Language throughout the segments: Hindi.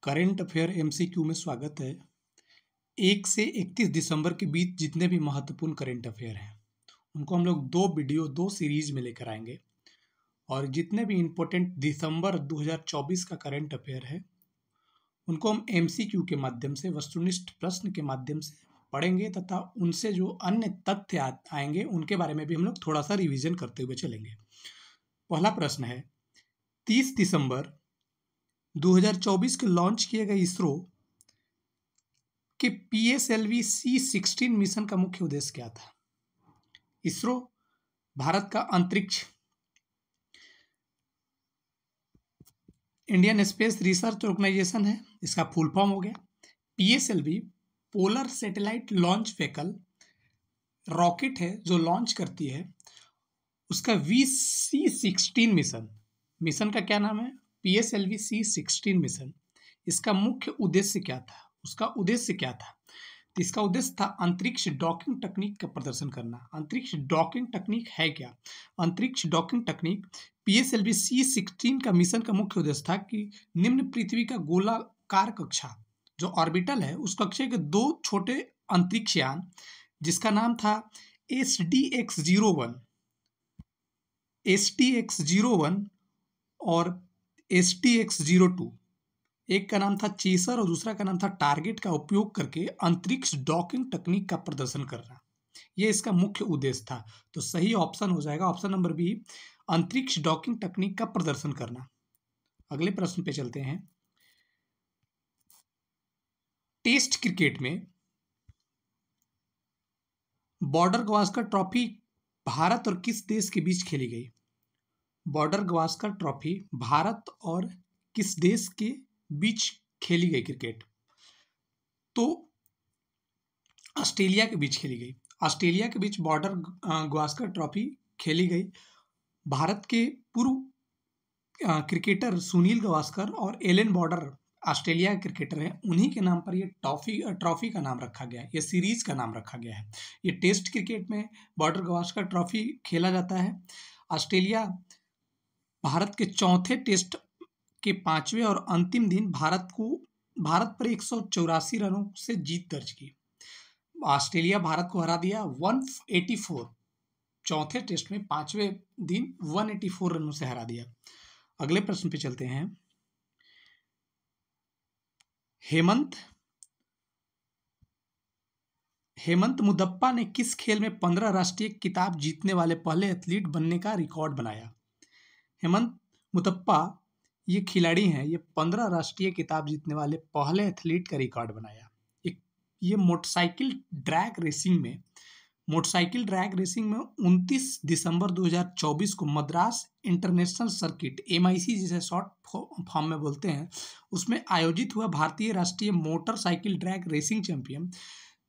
करंट अफेयर एमसीक्यू में स्वागत है। 1 से 31 दिसंबर के बीच जितने भी महत्वपूर्ण करंट अफेयर हैं उनको हम लोग दो सीरीज में लेकर आएंगे और जितने भी इम्पोर्टेंट दिसंबर 2024 का करंट अफेयर है उनको हम एमसीक्यू के माध्यम से वस्तुनिष्ठ प्रश्न के माध्यम से पढ़ेंगे तथा उनसे जो अन्य तथ्य आएंगे उनके बारे में भी हम लोग थोड़ा सा रिवीजन करते हुए चलेंगे। पहला प्रश्न है, 30 दिसंबर 2024 के लॉन्च किए गए इसरो के PSLV C-16 मिशन का मुख्य उद्देश्य क्या था? इसरो भारत का अंतरिक्ष इंडियन स्पेस रिसर्च ऑर्गेनाइजेशन है, इसका फुल फॉर्म हो गया। PSLV polar satellite launch vehicle rocket है जो लॉन्च करती है, उसका VC-16 मिशन का क्या नाम है? PSLV C-16 mission. इसका मुख्य उद्देश्य क्या था? उसका उद्देश्य क्या था? तो इसका उद्देश्य था अंतरिक्ष डॉकिंग तकनीक का प्रदर्शन करना। अंतरिक्ष डॉकिंग तकनीक है क्या? अंतरिक्ष डॉकिंग तकनीक PSLV C-16 का मिशन का मुख्य उद्देश्य था कि निम्न पृथ्वी का गोलाकार कक्षा जो ऑर्बिटल है उस कक्षा के दो छोटे अंतरिक्ष यान जिसका नाम था STX-01 और STX-02, एक का नाम था चेसर और दूसरा का नाम था टारगेट का उपयोग करके अंतरिक्ष डॉकिंग तकनीक का प्रदर्शन करना, ये इसका मुख्य उद्देश्य था। तो सही ऑप्शन हो जाएगा ऑप्शन नंबर बी, अंतरिक्ष डॉकिंग तकनीक का प्रदर्शन करना। अगले प्रश्न पे चलते हैं। टेस्ट क्रिकेट में बॉर्डर गावस्कर ट्रॉफी भारत और किस देश के बीच खेली गई? बॉर्डर गावस्कर ट्रॉफी भारत और किस देश के बीच खेली गई क्रिकेट? तो ऑस्ट्रेलिया के बीच खेली गई। ऑस्ट्रेलिया के बीच बॉर्डर गावस्कर ट्रॉफी खेली गई। भारत के पूर्व क्रिकेटर सुनील गावस्कर और एलन बॉर्डर ऑस्ट्रेलिया के क्रिकेटर हैं, उन्हीं के नाम पर ये ट्रॉफी का नाम रखा गया है, ये सीरीज का नाम रखा गया है। ये टेस्ट क्रिकेट में बॉर्डर गावस्कर ट्रॉफी खेला जाता है। ऑस्ट्रेलिया भारत के चौथे टेस्ट के 5वें और अंतिम दिन भारत पर 184 रनों से जीत दर्ज की। ऑस्ट्रेलिया भारत को हरा दिया 184, चौथे टेस्ट में 5वें दिन 184 रनों से हरा दिया। अगले प्रश्न पे चलते हैं। हेमंत मुदप्पा ने किस खेल में 15 राष्ट्रीय खिताब जीतने वाले पहले एथलीट बनने का रिकॉर्ड बनाया? हेमंत मुदप्पा ये खिलाड़ी हैं, ये 15 राष्ट्रीय खिताब जीतने वाले पहले एथलीट का रिकॉर्ड बनाया। ये मोटरसाइकिल ड्रैग रेसिंग में 29 दिसंबर 2024 को मद्रास इंटरनेशनल सर्किट MIC जिसे शॉर्ट फॉर्म में बोलते हैं, उसमें आयोजित हुआ भारतीय राष्ट्रीय मोटरसाइकिल ड्रैग रेसिंग चैंपियन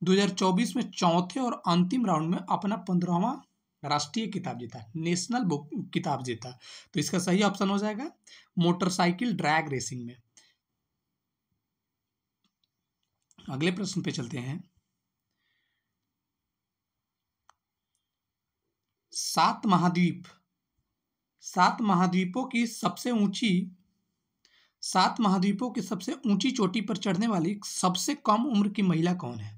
2024 में चौथे और अंतिम राउंड में अपना 15वां राष्ट्रीय खिताब जीता, नेशनल बुक खिताब जीता। तो इसका सही ऑप्शन हो जाएगा मोटरसाइकिल ड्रैग रेसिंग में। अगले प्रश्न पे चलते हैं। 7 महाद्वीपों की सबसे ऊंची चोटी पर चढ़ने वाली सबसे कम उम्र की महिला कौन है?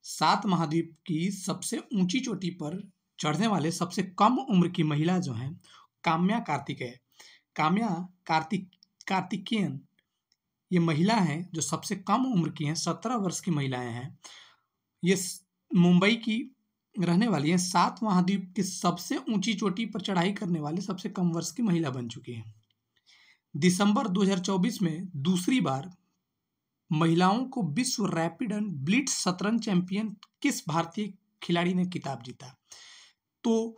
7 महाद्वीप की सबसे ऊंची चोटी पर चढ़ने वाले सबसे कम उम्र की महिला जो हैं काम्या कार्तिकेयन ये महिला हैं जो सबसे कम उम्र की हैं, 17 वर्ष की महिलाएं हैं। ये मुंबई की रहने वाली हैं। 7 महाद्वीप की सबसे ऊंची चोटी पर चढ़ाई करने वाले सबसे कम वर्ष की महिला बन चुकी हैं। दिसंबर 2024 में दूसरी बार महिलाओं को विश्व रैपिड एंड ब्लिट्ज शतरंज चैंपियन किस भारतीय खिलाड़ी ने खिताब जीता? तो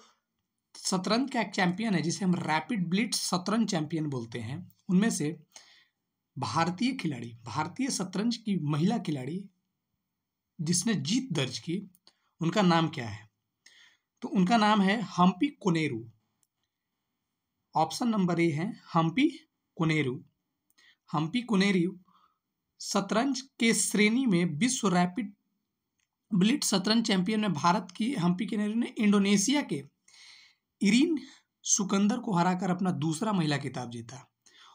शतरंज का एक चैंपियन है जिसे हम रैपिड ब्लिट्ज शतरंज चैंपियन बोलते हैं, उनमें से भारतीय शतरंज की महिला खिलाड़ी जिसने जीत दर्ज की, उनका नाम क्या है? तो उनका नाम है Humpy Koneru. Option number A है हम्पी कोनेरू शतरंज के श्रेणी में विश्व रैपिड ब्लिट्ज शतरंज चैंपियन में भारत की हम्पी कोनेरू ने इंडोनेशिया के इरीन सुकंदर को हराकर अपना दूसरा महिला खिताब जीता।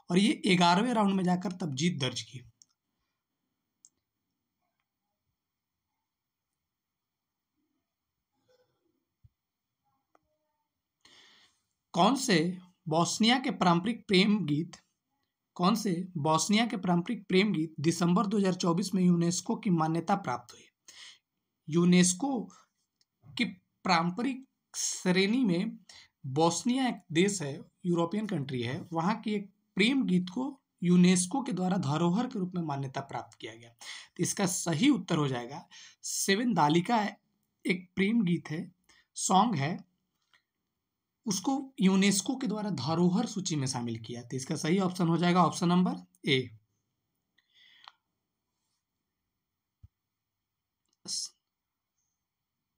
और ये 11वें राउंड में जाकर तब जीत दर्ज की। कौन से बोस्निया के पारंपरिक प्रेम गीत दिसंबर 2024 में यूनेस्को की मान्यता प्राप्त हुई? यूनेस्को की पारंपरिक श्रेणी में बोस्निया एक देश है, यूरोपियन कंट्री है, वहाँ की एक प्रेम गीत को यूनेस्को के द्वारा धरोहर के रूप में मान्यता प्राप्त किया गया। तो इसका सही उत्तर हो जाएगा सेवन दालिका। एक प्रेम गीत है, सॉन्ग है, उसको यूनेस्को के द्वारा धरोहर सूची में शामिल किया। तो इसका सही ऑप्शन हो जाएगा ऑप्शन नंबर ए।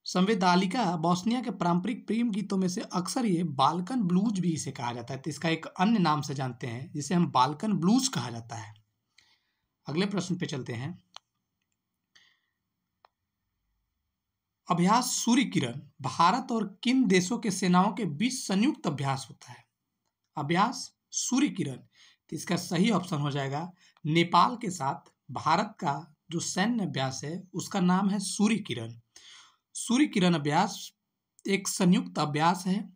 संवेदालिका बोस्निया के पारंपरिक प्रेम गीतों में से अक्सर ये बाल्कन ब्लूज भी इसे कहा जाता है। तो इसका एक अन्य नाम से जानते हैं जिसे हम बाल्कन ब्लूज कहा जाता है। अगले प्रश्न पे चलते हैं। अभ्यास सूर्य किरण भारत और किन देशों के सेनाओं के बीच संयुक्त अभ्यास होता है? अभ्यास सूर्य किरण। तो इसका सही ऑप्शन हो जाएगा नेपाल के साथ भारत का जो सैन्य अभ्यास है उसका नाम है सूर्य किरण। सूर्य किरण अभ्यास एक संयुक्त अभ्यास है।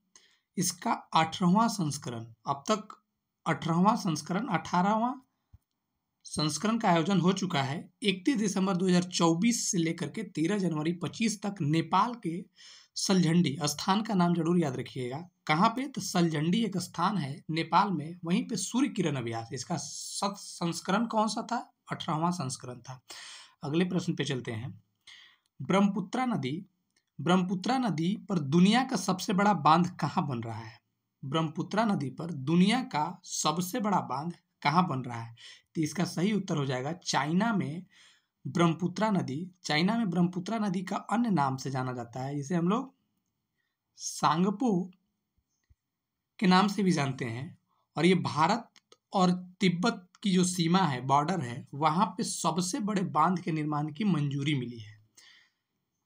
इसका 18वां संस्करण, अब तक 18वां संस्करण 18वां संस्करण का आयोजन हो चुका है। 31 दिसंबर 2024 से लेकर के 13 जनवरी 25 तक नेपाल के सलझंडी स्थान का नाम जरूर याद रखिएगा। कहाँ पे? तो सलझंडी एक स्थान है नेपाल में, वहीं पे सूर्य किरण अभ्यास। इसका संस्करण कौन सा था? 18वां संस्करण था। अगले प्रश्न पे चलते हैं। ब्रह्मपुत्रा नदी पर दुनिया का सबसे बड़ा बांध कहाँ बन रहा है? ब्रह्मपुत्रा नदी पर दुनिया का सबसे बड़ा बांध कहाँ बन रहा है? तो इसका सही उत्तर हो जाएगा चाइना में ब्रह्मपुत्रा नदी का अन्य नाम से जाना जाता है, जिसे हम लोग सांगपो के नाम से भी जानते हैं। और ये भारत और तिब्बत की जो सीमा है, बॉर्डर है, वहां पे सबसे बड़े बांध के निर्माण की मंजूरी मिली है।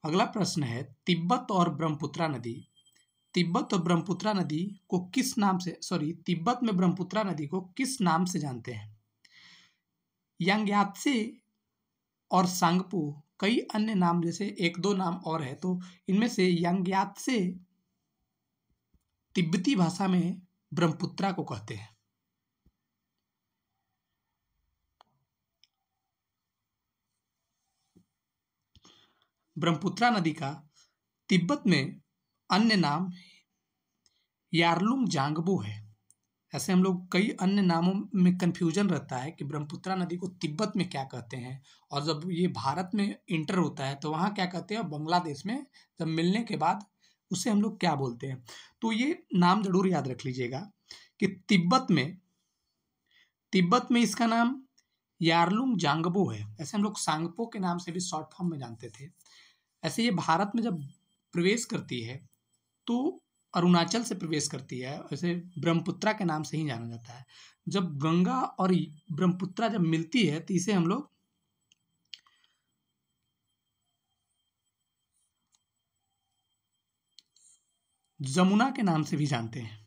अगला प्रश्न है, तिब्बत और ब्रह्मपुत्रा नदी को किस नाम से तिब्बत में ब्रह्मपुत्रा नदी को किस नाम से जानते हैं? यांग्यात्से और सांगपो, कई अन्य नाम जैसे एक दो नाम और है, तो इनमें से यांग्यात्से तिब्बती भाषा में ब्रह्मपुत्रा को कहते हैं। ब्रह्मपुत्रा नदी का तिब्बत में अन्य नाम यारलुंग जांगबो है। ऐसे हम लोग कई अन्य नामों में कंफ्यूजन रहता है कि ब्रह्मपुत्रा नदी को तिब्बत में क्या कहते हैं, और जब ये भारत में इंटर होता है तो वहाँ क्या कहते हैं, बांग्लादेश में जब मिलने के बाद उसे हम लोग क्या बोलते हैं। तो ये नाम जरूर याद रख लीजिएगा कि तिब्बत में इसका नाम यारलुंग जांगबो है। ऐसे हम लोग सांगपो के नाम से भी शॉर्ट फॉर्म में जानते थे। ऐसे ये भारत में जब प्रवेश करती है तो अरुणाचल से प्रवेश करती है, ऐसे ब्रह्मपुत्रा के नाम से ही जाना जाता है। जब गंगा और ब्रह्मपुत्रा जब मिलती है तो इसे हम लोग जमुना के नाम से भी जानते हैं।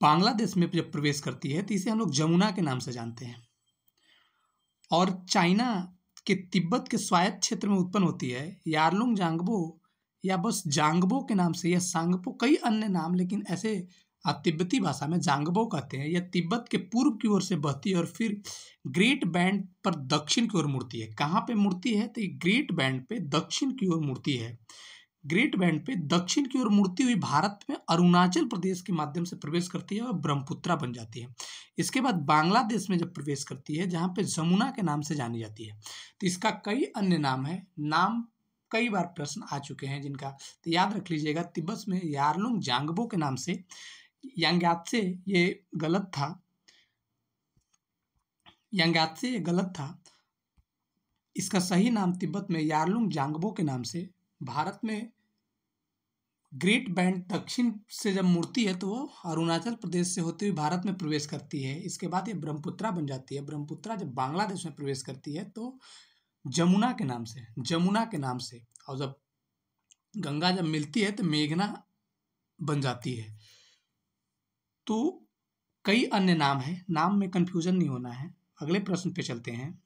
बांग्लादेश में जब प्रवेश करती है तो इसे हम लोग जमुना के नाम से जानते हैं। और चाइना के तिब्बत के स्वायत्त क्षेत्र में उत्पन्न होती है यारलुंग जांगबो या बस जांगबो के नाम से, या सांगपो, कई अन्य नाम, लेकिन ऐसे तिब्बती भाषा में जांगबो कहते हैं। यह तिब्बत के पूर्व की ओर से बहती है और फिर ग्रेट बैंड पर दक्षिण की ओर मुड़ती है। कहाँ पे मुड़ती है? तो ग्रेट बैंड पे दक्षिण की ओर मुड़ती है। ग्रेट बैंड पे दक्षिण की ओर मुड़ती हुई भारत में अरुणाचल प्रदेश के माध्यम से प्रवेश करती है और ब्रह्मपुत्रा बन जाती है। इसके बाद बांग्लादेश में जब प्रवेश करती है, जहाँ पे जमुना के नाम से जानी जाती है। तो इसका कई अन्य नाम है, नाम कई बार प्रश्न आ चुके हैं जिनका, तो याद रख लीजिएगा। तिब्बत में यारलुंग जांगबो के नाम से, यांग्यात्से ये गलत था। इसका सही नाम तिब्बत में यारलुंग जांगबो के नाम से, भारत में ग्रेट बैंड दक्षिण से जब मुड़ती है तो वो अरुणाचल प्रदेश से होते हुए भारत में प्रवेश करती है। इसके बाद ये ब्रह्मपुत्रा बन जाती है। ब्रह्मपुत्रा जब बांग्लादेश में प्रवेश करती है तो जमुना के नाम से, और जब गंगा जब मिलती है तो मेघना बन जाती है। तो कई अन्य नाम है, नाम में कंफ्यूजन नहीं होना है। अगले प्रश्न पे चलते हैं।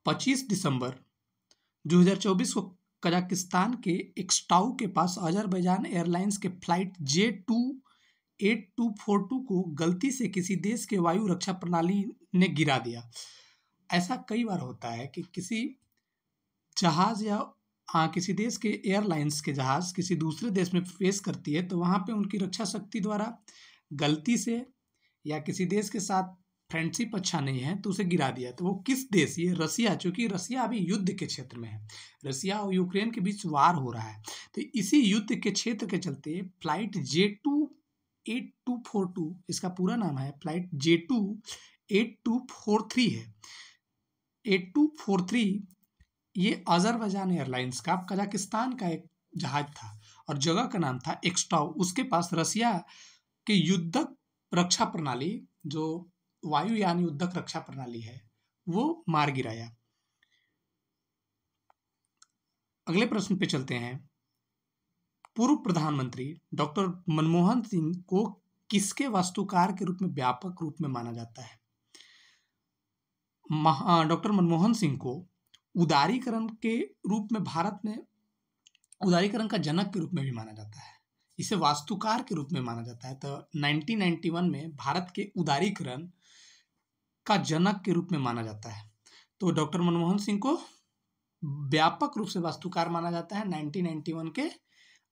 पच्चीस दिसंबर 2024 को कजाकिस्तान के एक्स्टाउ के पास अजरबैजान एयरलाइंस के फ्लाइट J28242 को गलती से किसी देश के वायु रक्षा प्रणाली ने गिरा दिया। ऐसा कई बार होता है कि किसी जहाज या किसी देश के एयरलाइंस के जहाज किसी दूसरे देश में प्रवेश करती है, तो वहाँ पे उनकी रक्षा शक्ति द्वारा गलती से या किसी देश के साथ फ्रेंडशिप अच्छा नहीं है तो उसे गिरा दिया। तो वो किस देश, ये रसिया, चूंकि रसिया अभी युद्ध के क्षेत्र में है, रसिया और यूक्रेन के बीच वार हो रहा है, तो इसी युद्ध के क्षेत्र के चलते फ्लाइट J28242, इसका पूरा नाम है फ्लाइट J28243 है, 8243, ये अजरबैजान एयरलाइंस का कजाकिस्तान का एक जहाज था और जगह का नाम था एक्स्टाउ। उसके पास रसिया के युद्धक रक्षा प्रणाली, जो वायुयान युद्धक रक्षा प्रणाली है, वो मार गिराया। अगले प्रश्न पे चलते हैं। पूर्व प्रधानमंत्री डॉक्टर मनमोहन सिंह को किसके वास्तुकार के रूप में व्यापक रूप में माना जाता है? डॉक्टर मनमोहन सिंह को उदारीकरण के रूप में भारत में उदारीकरण का जनक के रूप में भी माना जाता है, इसे वास्तुकार के रूप में माना जाता है। तो 1991 में भारत के उदारीकरण का जनक के रूप में माना जाता है। तो डॉक्टर मनमोहन सिंह को व्यापक रूप से वास्तुकार माना जाता है 1991 के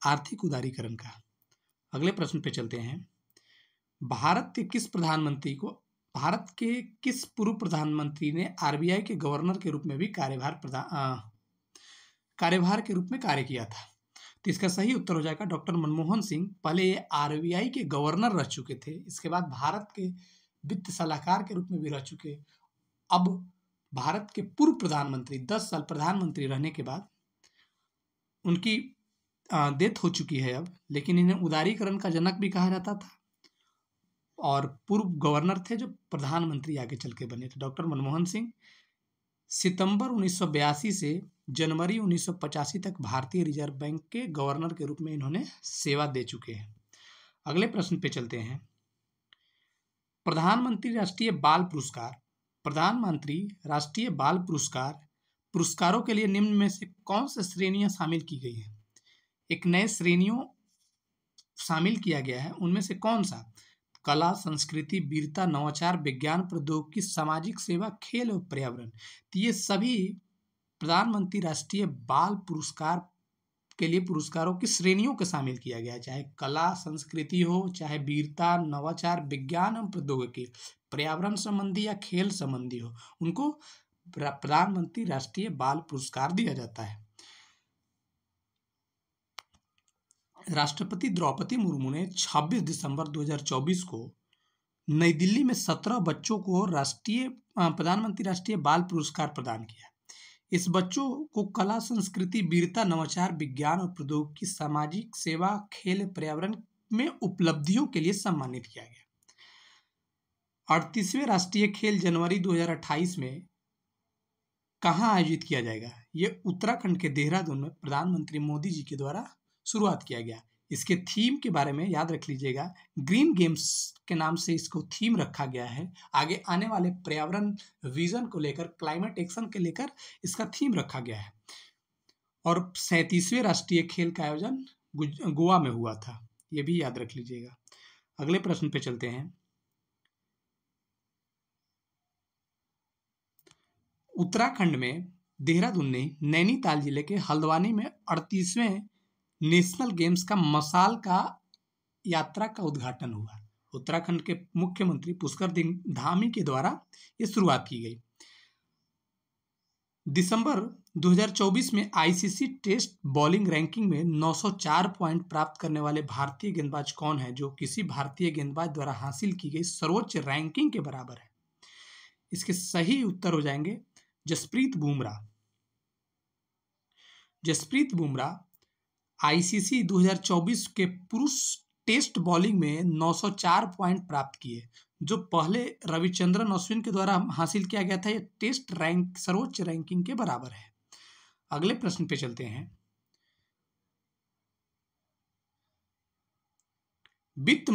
आर्थिक उदारीकरण का। अगले प्रश्न पे चलते हैं। भारत के किस पूर्व प्रधानमंत्री ने आरबीआई के गवर्नर के रूप में भी कार्यभार के रूप में कार्य किया था? तो इसका सही उत्तर हो जाएगा डॉक्टर मनमोहन सिंह। पहले ये आरबीआई के गवर्नर रह चुके थे, इसके बाद भारत के वित्त सलाहकार के रूप में भी रह चुके। अब भारत के पूर्व प्रधानमंत्री, 10 साल प्रधानमंत्री रहने के बाद उनकी डेथ हो चुकी है अब, लेकिन इन्हें उदारीकरण का जनक भी कहा जाता था और पूर्व गवर्नर थे जो प्रधानमंत्री आगे चल के बने थे। डॉक्टर मनमोहन सिंह सितंबर 1982 से जनवरी 1985 तक भारतीय रिजर्व बैंक के गवर्नर के रूप में इन्होंने सेवा दे चुके हैं। अगले प्रश्न पे चलते हैं। प्रधानमंत्री राष्ट्रीय बाल पुरस्कारों के लिए निम्न में से कौन सी श्रेणियां शामिल की गई हैं? एक नए श्रेणियों शामिल किया गया है, उनमें से कौन सा? कला, संस्कृति, वीरता, नवाचार, विज्ञान, प्रौद्योगिकी, सामाजिक सेवा, खेल और पर्यावरण। तो ये सभी प्रधानमंत्री राष्ट्रीय बाल पुरस्कार के लिए पुरस्कारों की श्रेणियों को शामिल किया गया है, चाहे कला संस्कृति हो, चाहे वीरता, नवाचार, विज्ञान और प्रौद्योगिकी, पर्यावरण संबंधी या खेल संबंधी हो, उनको प्रधानमंत्री राष्ट्रीय बाल पुरस्कार दिया जाता है। राष्ट्रपति द्रौपदी मुर्मू ने 26 दिसंबर 2024 को नई दिल्ली में 17 बच्चों को प्रधानमंत्री राष्ट्रीय बाल पुरस्कार प्रदान किया। इस बच्चों को कला, संस्कृति, वीरता, नवाचार, विज्ञान और प्रौद्योगिकी, सामाजिक सेवा, खेल, पर्यावरण में उपलब्धियों के लिए सम्मानित किया गया। 38वें राष्ट्रीय खेल जनवरी 2028 में कहाँ आयोजित किया जाएगा? ये उत्तराखंड के देहरादून में प्रधानमंत्री मोदी जी के द्वारा शुरुआत किया गया। इसके थीम के बारे में याद रख लीजिएगा, ग्रीन गेम्स के नाम से इसको थीम रखा गया है। आगे आने वाले पर्यावरण विजन को लेकर, क्लाइमेट एक्शन के लेकर इसका थीम रखा गया है। और 37वें राष्ट्रीय खेल का आयोजन गोवा में हुआ था, ये भी याद रख लीजिएगा। अगले प्रश्न पे चलते हैं। उत्तराखंड में देहरादून ने नैनीताल जिले के हल्द्वानी में 38वें नेशनल गेम्स का मशाल का यात्रा का उद्घाटन हुआ। उत्तराखंड के मुख्यमंत्री पुष्कर धामी के द्वारा ये शुरुआत की गई। दिसंबर 2024 में आईसीसी टेस्ट बॉलिंग रैंकिंग में 904 पॉइंट प्राप्त करने वाले भारतीय गेंदबाज कौन है, जो किसी भारतीय गेंदबाज द्वारा हासिल की गई सर्वोच्च रैंकिंग के बराबर है? इसके सही उत्तर हो जाएंगे जसप्रीत बुमराह आईसीसी 2024 के पुरुष टेस्ट बॉलिंग में 904 पॉइंट प्राप्त किए, जो पहले रविचंद्रन अश्विन के द्वारा हासिल किया गया था। यह टेस्ट रैंक सर्वोच्च रैंकिंग के बराबर है। अगले प्रश्न पे चलते हैं। वित्त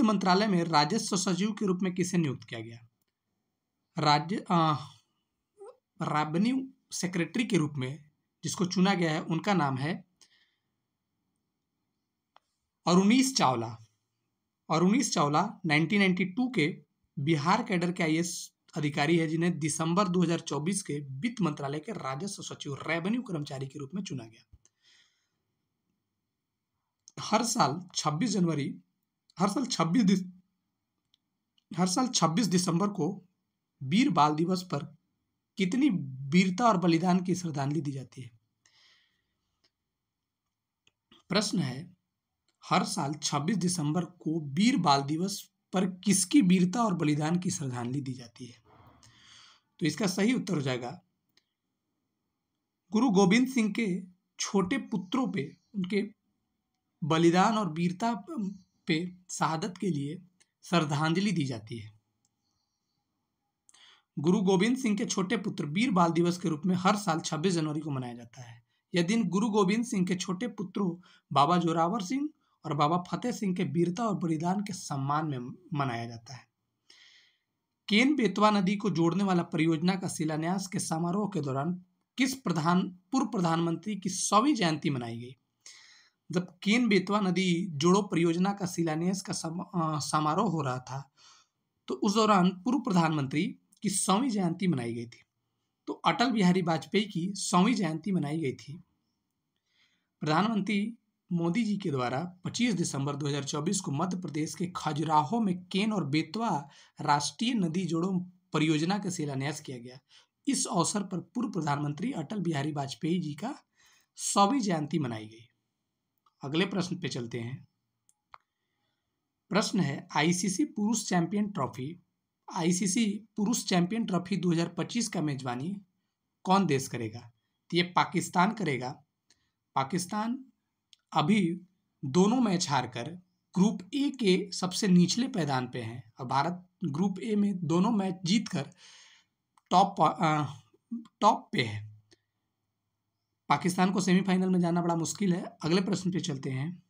मंत्रालय में राजस्व सचिव के रूप में किसे नियुक्त किया गया? रेवेन्यू सेक्रेटरी के रूप में जिसको चुना गया है उनका नाम है अरुणीश चावला। अरुणीश चावला 1992 के बिहार कैडर के आईएएस अधिकारी है जिन्हें दिसंबर 2024 के वित्त मंत्रालय के राजस्व सचिव रेवेन्यू कर्मचारी के रूप में चुना गया। हर साल 26 दिसंबर को वीर बाल दिवस पर कितनी वीरता और बलिदान की श्रद्धांजलि दी जाती है? प्रश्न है, हर साल 26 दिसंबर को वीर बाल दिवस पर किसकी वीरता और बलिदान की श्रद्धांजलि दी जाती है? तो इसका सही उत्तर हो जाएगा गुरु गोविंद सिंह के छोटे पुत्रों पे उनके बलिदान और वीरता पे शहादत के लिए श्रद्धांजलि दी जाती है। गुरु गोविंद सिंह के छोटे पुत्र वीर बाल दिवस के रूप में हर साल 26 जनवरी को मनाया जाता है। यह दिन गुरु गोविंद सिंह के छोटे पुत्रों बाबा जोरावर सिंह और बाबा फतेह सिंह के वीरता और बलिदान के सम्मान में मनाया जाता है। केन बेतवा नदी को जोड़ने वाला परियोजना का शिलान्यास के समारोह के दौरान किस पूर्व प्रधानमंत्री की 100वीं जयंती मनाई गई? जब केन बेतवा नदी जोड़ो परियोजना का शिलान्यास का समारोह हो रहा था तो उस दौरान पूर्व प्रधानमंत्री की 100वीं जयंती मनाई गई थी। तो अटल बिहारी वाजपेयी की 100वीं जयंती मनाई गई थी। प्रधानमंत्री मोदी जी के द्वारा 25 दिसंबर 2024 को मध्य प्रदेश के खजुराहो में केन और बेतवा राष्ट्रीय नदी जोड़ो परियोजना का शिलान्यास किया गया। इस अवसर पर पूर्व प्रधानमंत्री अटल बिहारी वाजपेयी जी का 100वीं जयंती मनाई गई। अगले प्रश्न पे चलते हैं। प्रश्न है, आईसीसी पुरुष चैंपियन ट्रॉफी 2025 का मेजबानी कौन देश करेगा? तो ये पाकिस्तान करेगा। पाकिस्तान अभी दोनों मैच हारकर ग्रुप ए के सबसे निचले पैदान पे हैं और भारत ग्रुप ए में दोनों मैच जीतकर टॉप पे है। पाकिस्तान को सेमीफाइनल में जाना बड़ा मुश्किल है। अगले प्रश्न पे चलते हैं।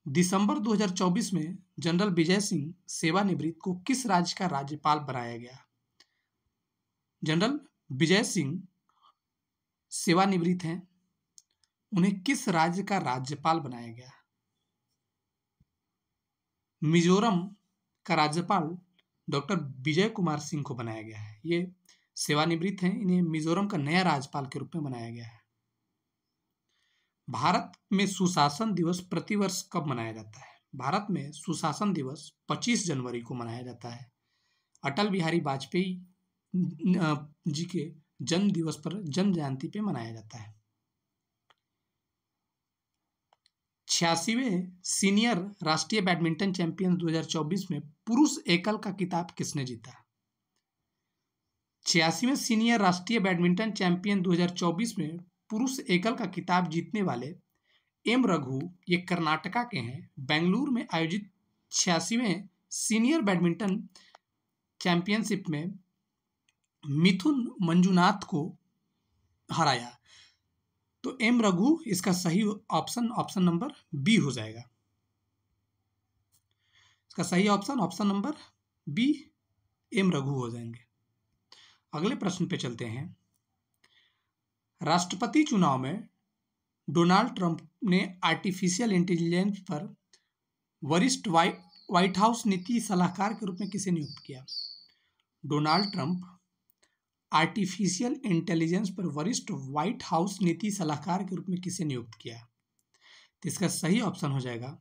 दिसंबर 2024 में जनरल विजय सिंह सेवानिवृत्त को किस राज्य का राज्यपाल बनाया गया? जनरल विजय सिंह सेवानिवृत्त हैं, उन्हें किस राज्य का राज्यपाल बनाया गया? मिजोरम का राज्यपाल डॉक्टर विजय कुमार सिंह को बनाया गया है। ये सेवानिवृत्त हैं, इन्हें मिजोरम का नया राज्यपाल के रूप में बनाया गया है। भारत में सुशासन दिवस प्रतिवर्ष कब मनाया जाता है? भारत में सुशासन दिवस 25 जनवरी को मनाया जाता है। अटल बिहारी वाजपेयी जी के जन्म दिवस पर जन्म जयंती पे मनाया जाता है। 86वें सीनियर राष्ट्रीय बैडमिंटन चैंपियन 2024 में पुरुष एकल का खिताब किसने जीता? 86वें सीनियर राष्ट्रीय बैडमिंटन चैंपियन 2024 में पुरुष एकल का खिताब जीतने वाले एम रघु, ये कर्नाटका के हैं, बेंगलुरु में आयोजित 86वें सीनियर बैडमिंटन चैंपियनशिप में मिथुन मंजुनाथ को हराया। तो एम रघु इसका सही ऑप्शन नंबर बी हो जाएगा। इसका सही option number B M Raghu हो जाएंगे। अगले प्रश्न पे चलते हैं। राष्ट्रपति चुनाव में डोनाल्ड ट्रंप ने आर्टिफिशियल इंटेलिजेंस पर वरिष्ठ व्हाइट हाउस नीति सलाहकार के रूप में किसे नियुक्त किया? डोनाल्ड ट्रंप आर्टिफिशियल इंटेलिजेंस पर वरिष्ठ व्हाइट हाउस नीति सलाहकार के रूप में किसे नियुक्त किया? तो इसका सही ऑप्शन हो जाएगा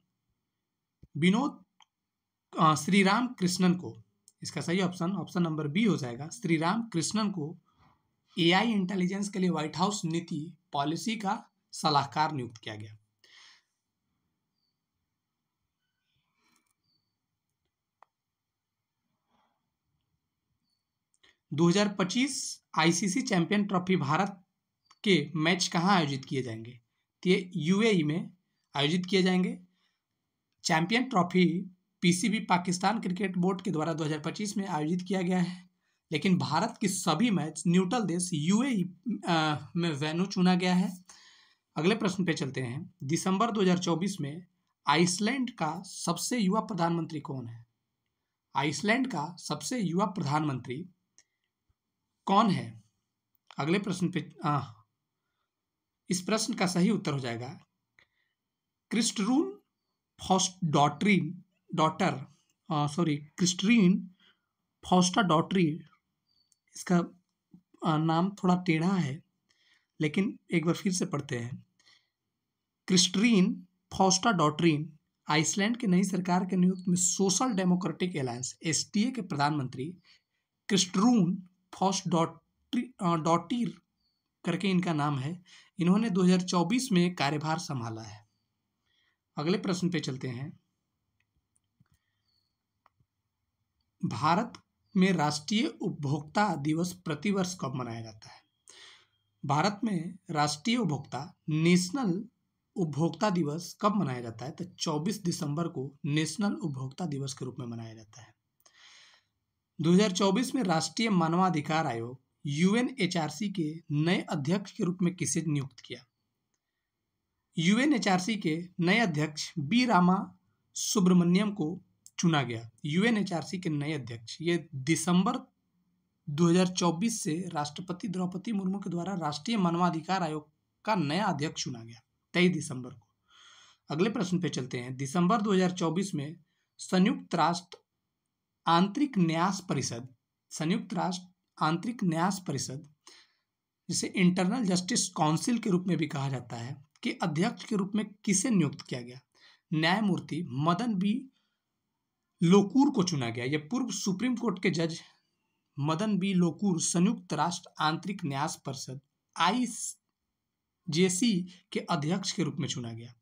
श्रीराम कृष्णन को। इसका सही ऑप्शन नंबर बी हो जाएगा। श्रीराम कृष्णन को एआई इंटेलिजेंस के लिए व्हाइट हाउस नीति पॉलिसी का सलाहकार नियुक्त किया गया। (2025) आईसीसी चैंपियन ट्रॉफी भारत के मैच कहाँ आयोजित किए जाएंगे? तो ये यूएई में आयोजित किए जाएंगे। Champion trophy PCB Pakistan cricket board के द्वारा 2025 में आयोजित किया गया है। लेकिन भारत की सभी मैच न्यूट्रल देश यूएई में वेन्यू चुना गया है। अगले प्रश्न पे चलते हैं। दिसंबर 2024 में आइसलैंड का सबसे युवा प्रधानमंत्री कौन है? आइसलैंड का सबसे युवा प्रधानमंत्री कौन है? अगले प्रश्न पे इस प्रश्न का सही उत्तर हो जाएगा क्रिस्टरून क्रिस्टरीन फॉस्टाडॉटरी। इसका नाम थोड़ा टेढ़ा है, लेकिन एक बार फिर से पढ़ते हैं। क्रिस्टरीन फॉस्टाडॉटरीन आइसलैंड की नई सरकार के नियुक्त में सोशल डेमोक्रेटिक अलायंस एसडीए के प्रधानमंत्री क्रिस्टरून फॉस्टाडॉटीर करके इनका नाम है। इन्होंने 2024 में कार्यभार संभाला है। अगले प्रश्न पे चलते हैं। भारत में राष्ट्रीय उपभोक्ता दिवस प्रतिवर्ष कब मनाया जाता है? भारत में राष्ट्रीय नेशनल उपभोक्ता दिवस कब मनाया जाता है? तो 24 दिसंबर को नेशनल उपभोक्ता दिवस के रूप में मनाया जाता है। 2024 में राष्ट्रीय मानवाधिकार आयोग यूएनएचआरसी के नए अध्यक्ष के रूप में किसे नियुक्त किया? यूएनएचआरसी के नए अध्यक्ष बी रामा सुब्रमण्यम को चुना गया। यूएनएचआरसी के नए अध्यक्ष, ये दिसंबर 2024 से राष्ट्रपति द्रौपदी मुर्मू के द्वारा राष्ट्रीय मानवाधिकार आयोग का नया अध्यक्ष चुना गया 23 दिसंबर को। अगले प्रश्न पे चलते हैं। दिसंबर 2024 में संयुक्त राष्ट्र आंतरिक न्यास परिषद जिसे इंटरनल जस्टिस काउंसिल के रूप में भी कहा जाता है के अध्यक्ष के रूप में किसे नियुक्त किया गया? न्यायमूर्ति मदन बी लोकुर को चुना गया। यह पूर्व सुप्रीम कोर्ट के जज मदन बी लोकुर संयुक्त राष्ट्र आंतरिक न्यास परिषद आईजेसी के अध्यक्ष के रूप में चुना गया।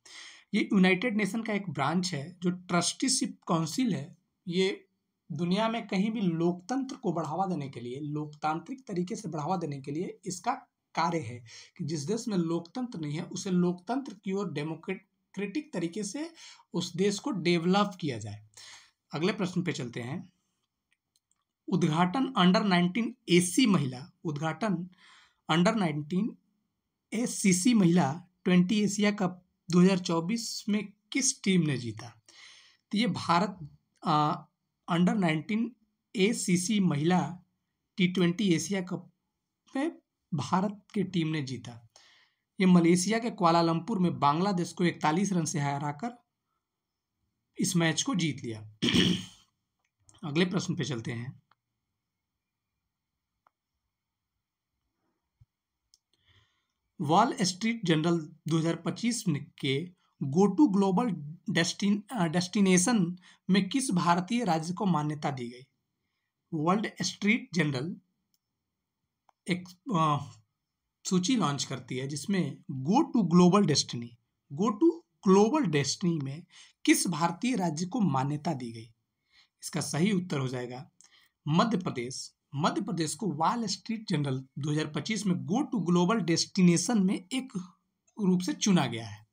ये यूनाइटेड नेशन का एक ब्रांच है जो ट्रस्टीशिप काउंसिल है। ये दुनिया में कहीं भी लोकतंत्र को बढ़ावा देने के लिए, लोकतांत्रिक तरीके से बढ़ावा देने के लिए इसका कार्य है कि जिस देश में लोकतंत्र नहीं है उसे लोकतंत्र की ओर डेमोक्रेटिक तरीके से उस देश को डेवलप किया जाए। अगले प्रश्न पे चलते हैं। उद्घाटन अंडर 19 एसीसी महिला 20 एशिया कप 2024 में किस टीम ने जीता? तो ये भारत अंडर 19 एसीसी महिला T20 एशिया कप में भारत की टीम ने जीता। ये मलेशिया के कुआलालंपुर में बांग्लादेश को 41 रन से हराकर इस मैच को जीत लिया। अगले प्रश्न पे चलते हैं। वॉल स्ट्रीट जर्नल 2025 के गो टू ग्लोबल डेस्टिनेशन में किस भारतीय राज्य को मान्यता दी गई? वर्ल्ड स्ट्रीट जर्नल एक सूची लॉन्च करती है जिसमें गो टू ग्लोबल डेस्टिनी में किस भारतीय राज्य को मान्यता दी गई? इसका सही उत्तर हो जाएगा मध्य प्रदेश को वॉल स्ट्रीट जर्नल 2025 में गो टू ग्लोबल डेस्टिनेशन में एक रूप से चुना गया है।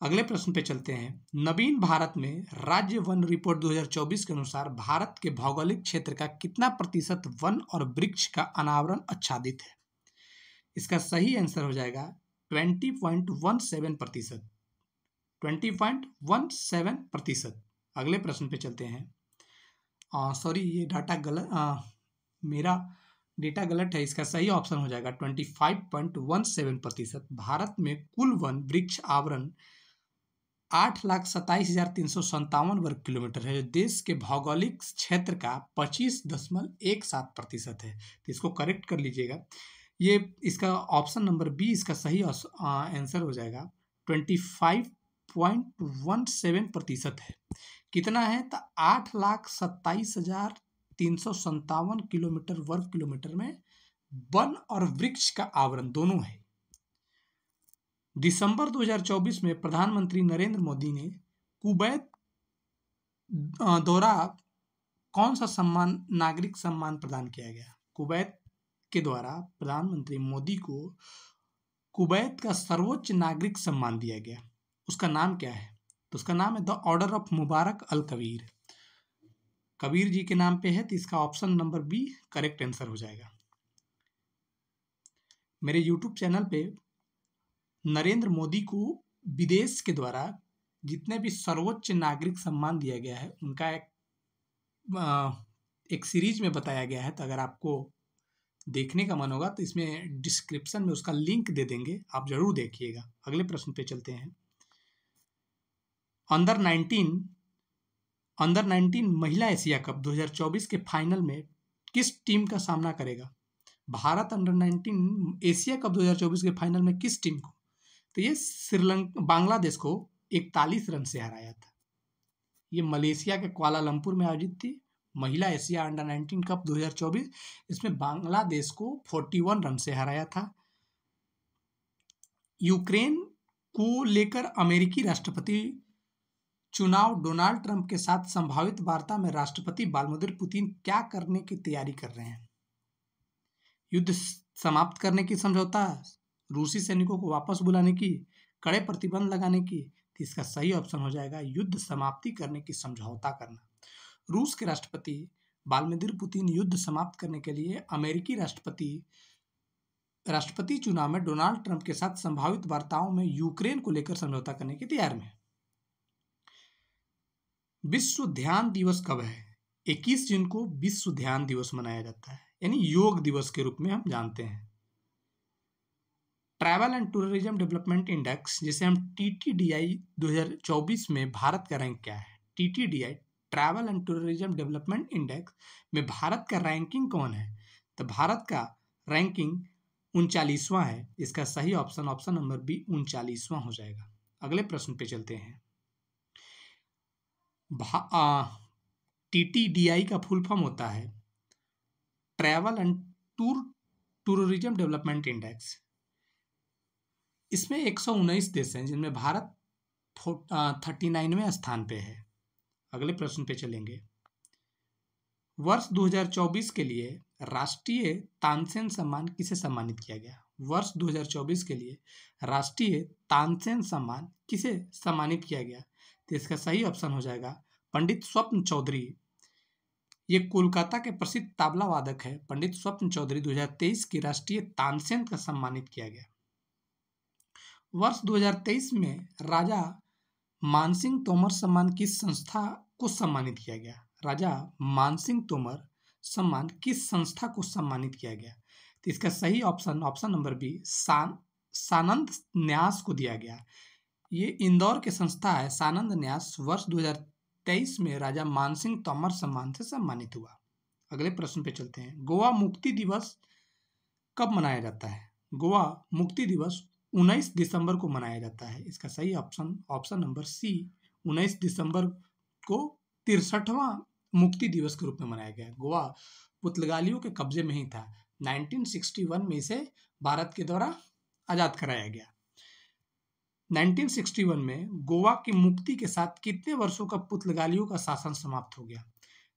अगले प्रश्न पे चलते हैं। नवीन भारत में राज्य वन रिपोर्ट 2024 के अनुसार भारत के भौगोलिक क्षेत्र का कितना प्रतिशत वन और वृक्ष का अनावरण आच्छादित है? इसका सही आंसर हो जाएगा 20.17%। अगले प्रश्न पे चलते हैं। ये डाटा गलत, मेरा डेटा गलत है। इसका सही ऑप्शन हो जाएगा 25.17%। भारत में कुल वन वृक्ष आवरण 8,27,357 वर्ग किलोमीटर है, जो देश के भौगोलिक क्षेत्र का 25.17% है। तो इसको करेक्ट कर लीजिएगा। ये इसका ऑप्शन नंबर बी इसका सही आंसर हो जाएगा 25.17% है। कितना है? तो 8,27,357 किलोमीटर वर्ग किलोमीटर में वन और वृक्ष का आवरण दोनों है। दिसंबर 2024 में प्रधानमंत्री नरेंद्र मोदी ने कुवैत दौरा कौन सा नागरिक सम्मान प्रदान किया गया? कुवैत के द्वारा प्रधानमंत्री मोदी को कुवैत का सर्वोच्च नागरिक सम्मान दिया गया। उसका नाम क्या है? तो उसका नाम है the order of Mubarak al Kabir. Kabir ji के नाम पे है, तो इसका option number B correct answer हो जाएगा। मेरे यूट्यूब चैनल पे नरेंद्र मोदी को विदेश के द्वारा जितने भी सर्वोच्च नागरिक सम्मान दिया गया है उनका एक सीरीज में बताया गया है। तो अगर आपको देखने का मन होगा तो इसमें डिस्क्रिप्शन में उसका लिंक दे देंगे, आप जरूर देखिएगा। अगले प्रश्न पे चलते हैं। अंडर 19 महिला एशिया कप 2024 के फाइनल में किस टीम का सामना करेगा? भारत अंडर 19 एशिया कप 2024 के फाइनल में किस टीम को? तो ये बांग्लादेश को 41 रन से हराया था। ये मलेशिया के कुआलालंपुर में आयोजित थी महिला एशिया अंडर 19 कप 2024। इसमें बांग्लादेश को 41 रन से हराया था। यूक्रेन को लेकर अमेरिकी राष्ट्रपति चुनाव डोनाल्ड ट्रंप के साथ संभावित वार्ता में राष्ट्रपति व्लादिमीर पुतिन क्या करने की तैयारी कर रहे हैं? युद्ध समाप्त करने की समझौता, रूसी सैनिकों को वापस बुलाने की, कड़े प्रतिबंध लगाने की। तो इसका सही ऑप्शन हो जाएगा युद्ध समाप्ति करने की समझौता करना। रूस के राष्ट्रपति व्लादिमीर पुतिन युद्ध समाप्त करने के लिए अमेरिकी राष्ट्रपति चुनाव में डोनाल्ड ट्रंप के साथ संभावित वार्ताओं में यूक्रेन को लेकर समझौता करने की तैयारी में। विश्व ध्यान दिवस कब है? 21 जून को विश्व ध्यान दिवस मनाया जाता है, यानी योग दिवस के रूप में हम जानते हैं। Travel and tourism development index, जिसे हम TTDI 2024 में भारत का रैंक क्या है? TTDI travel and tourism development index में भारत का रैंकिंग कौन है? तो भारत का रैंकिंग 39वां है। इसका सही ऑप्शन नंबर बी 39वां हो जाएगा। अगले प्रश्न पे चलते हैं। TTDI का फुल फॉर्म होता है travel and tourism development index. इसमें 119 देश हैं जिनमें भारत 39वें स्थान पे है। अगले प्रश्न पे चलेंगे। वर्ष 2024 के लिए राष्ट्रीय तानसेन सम्मान किसे सम्मानित किया गया? वर्ष 2024 के लिए राष्ट्रीय तानसेन सम्मान किसे सम्मानित किया गया? तो इसका सही ऑप्शन हो जाएगा पंडित स्वप्न चौधरी। ये कोलकाता के प्रसिद्ध तबला वादक है पंडित स्वप्न चौधरी। 2023 की राष्ट्रीय तानसेन का सम्मानित किया गया। वर्ष 2023 में राजा मानसिंह तोमर सम्मान किस संस्था को सम्मानित किया गया? राजा मानसिंह तोमर सम्मान किस संस्था को सम्मानित किया गया? तो इसका सही ऑप्शन नंबर बी सानंद न्यास को दिया गया। ये इंदौर के संस्था है सानंद न्यास। वर्ष 2023 में राजा मानसिंह तोमर सम्मान से सम्मानित हुआ। अगले प्रश्न पे चलते हैं। गोवा मुक्ति दिवस कब मनाया जाता है? गोवा मुक्ति दिवस 19 दिसंबर को मनाया जाता है। इसका सही ऑप्शन नंबर सी 19 दिसंबर को 63वां मुक्ति दिवस के रूप में मनाया गया। गोवा पुर्तगालियों के कब्जे में ही था। 1961 में इसे भारत के द्वारा आजाद कराया गया। 1961 में गोवा की मुक्ति के साथ कितने वर्षों का पुर्तगालियों का शासन समाप्त हो गया?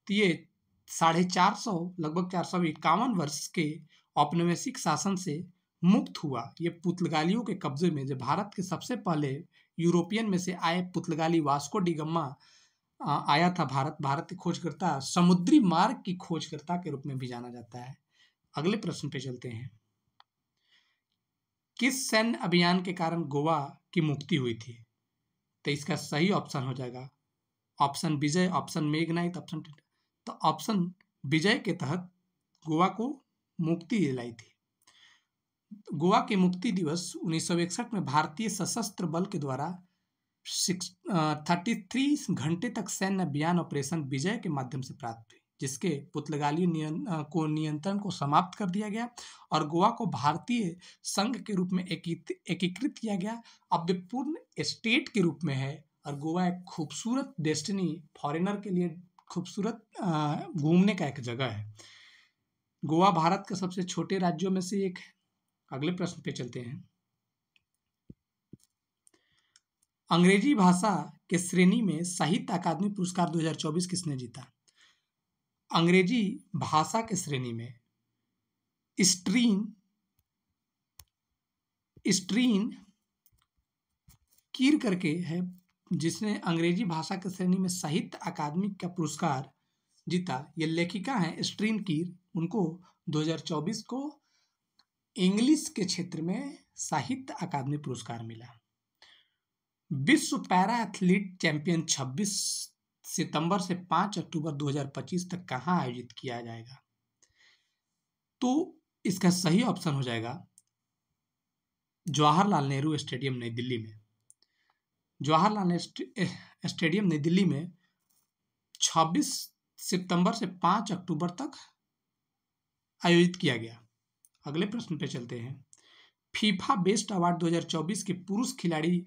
तो ये 450 लगभग 451 वर्ष के औपनिवेशिक शासन से मुक्त हुआ। ये पुर्तगालियों के कब्जे में जब भारत के सबसे पहले यूरोपियन में से आए पुर्तगाली वास्को डी गामा आया था भारत की खोजकर्ता, समुद्री मार्ग की खोजकर्ता के रूप में भी जाना जाता है। अगले प्रश्न पे चलते हैं। किस सैन्य अभियान के कारण गोवा की मुक्ति हुई थी? तो इसका सही ऑप्शन हो जाएगा ऑप्शन विजय, ऑप्शन मेघनाथ, ऑप्शन विजय के तहत गोवा को मुक्ति दिलाई थी। गोवा के मुक्ति दिवस 1961 में भारतीय सशस्त्र बल के द्वारा 33 घंटे तक सैन्य अभियान ऑपरेशन विजय के माध्यम से प्राप्त हुई, जिसके पुर्तगाली नियंत्रण को समाप्त कर दिया गया और गोवा को भारतीय संघ के रूप में एकीकृत किया गया। अब वे पूर्ण स्टेट के रूप में है और गोवा एक खूबसूरत डेस्टिनी, फॉरेनर के लिए खूबसूरत घूमने का एक जगह है। गोवा भारत के सबसे छोटे राज्यों में से एक है। अगले प्रश्न पे चलते हैं। अंग्रेजी भाषा के श्रेणी में साहित्य अकादमी पुरस्कार 2024 किसने जीता? अंग्रेजी भाषा के श्रेणी में स्ट्रीन कीर करके है जिसने अंग्रेजी भाषा के श्रेणी में साहित्य अकादमी का पुरस्कार जीता। ये लेखिका हैं स्ट्रीन कीर, उनको 2024 को इंग्लिश के क्षेत्र में साहित्य अकादमी पुरस्कार मिला। विश्व पैरा एथलीट चैंपियन 26 सितंबर से 5 अक्टूबर 2025 तक कहाँ आयोजित किया जाएगा? तो इसका सही ऑप्शन हो जाएगा जवाहरलाल नेहरू स्टेडियम नई दिल्ली में। जवाहरलाल नेहरू स्टेडियम नई दिल्ली में 26 सितंबर से 5 अक्टूबर तक आयोजित किया गया। अगले प्रश्न पे चलते हैं। फीफा बेस्ट अवार्ड 2024 के पुरुष खिलाड़ी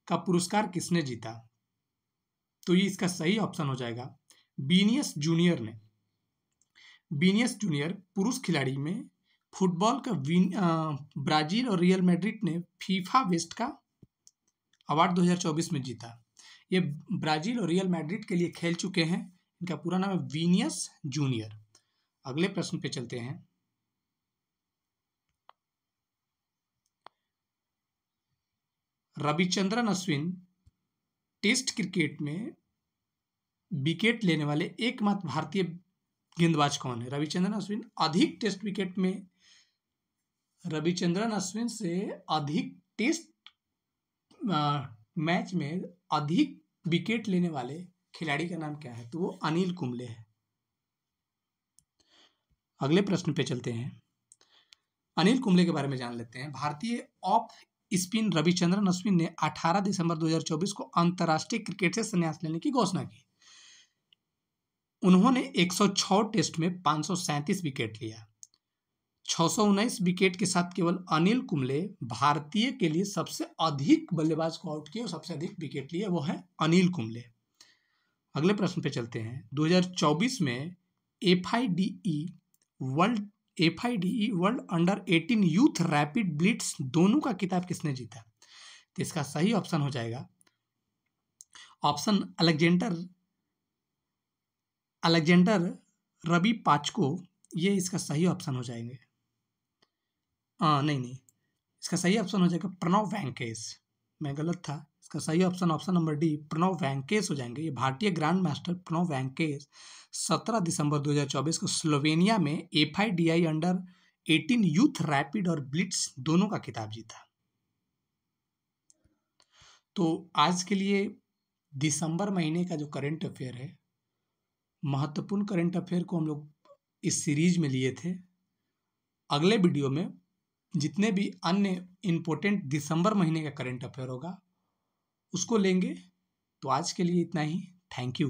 का पुरस्कार किसने जीता? तो ये इसका सही ऑप्शन हो जाएगा विनियस जूनियर ने। विनियस जूनियर पुरुष खिलाड़ी में फुटबॉल का ब्राजील और रियल मैड्रिड ने फीफा बेस्ट का अवार्ड 2024 में जीता। ये ब्राजील और रियल मैड्रिड के लिए खेल चुके हैं। इनका पूरा नाम है विनियस जूनियर। अगले प्रश्न पे चलते हैं। रविचंद्रन अश्विन टेस्ट क्रिकेट में विकेट लेने वाले एकमात्र भारतीय गेंदबाज कौन है? रविचंद्रन अश्विन अधिक टेस्ट विकेट में रविचंद्रन अश्विन से अधिक टेस्ट मैच में अधिक विकेट लेने वाले खिलाड़ी का नाम क्या है? तो वो अनिल कुंबले है। अगले प्रश्न पे चलते हैं। अनिल कुंबले के बारे में जान लेते हैं। भारतीय ऑफ स्पिन रविचंद्रन अश्विन ने 18 दिसंबर 2024 को अंतर्राष्ट्रीय क्रिकेट से संन्यास लेने की घोषणा की। उन्होंने 106 टेस्ट में 537 विकेट लिया। 619 विकेट के साथ केवल अनिल कुंबले भारतीय के लिए सबसे अधिक बल्लेबाज को आउट किए और सबसे अधिक विकेट लिए, वो है अनिल कुंबले। अगले प्रश्न पे चलते हैं। 2024 में FIDE world under 18 youth rapid Blitz दोनों का खिताब किसने जीता? तो इसका सही ऑप्शन हो जाएगा ऑप्शन अलेक्जेंडर रवि पाचको। ये इसका सही ऑप्शन हो जाएंगे। नहीं, इसका सही ऑप्शन हो जाएगा प्रणव वेंकटेश। मैं गलत था। इसका सही option number D Pranav Venkatesh हो जाएंगे। ये भारतीय ग्रैंड मास्टर प्रणव वेंकटेश 17 दिसंबर 2024 को स्लोवेनिया में FIDE अंडर 18 यूथ रैपिड और ब्लिट्स दोनों का खिताब जीता। तो आज के लिए दिसंबर महीने का जो करंट अफेयर है, महत्वपूर्ण करंट अफेयर को हम लोग इस सीरीज में लिए थे। अगले वीडियो में जितने भी अन्य इम्पोर्टेंट दिसंबर महीने का करंट अफेयर होगा उसको लेंगे। तो आज के लिए इतना ही। Thank you.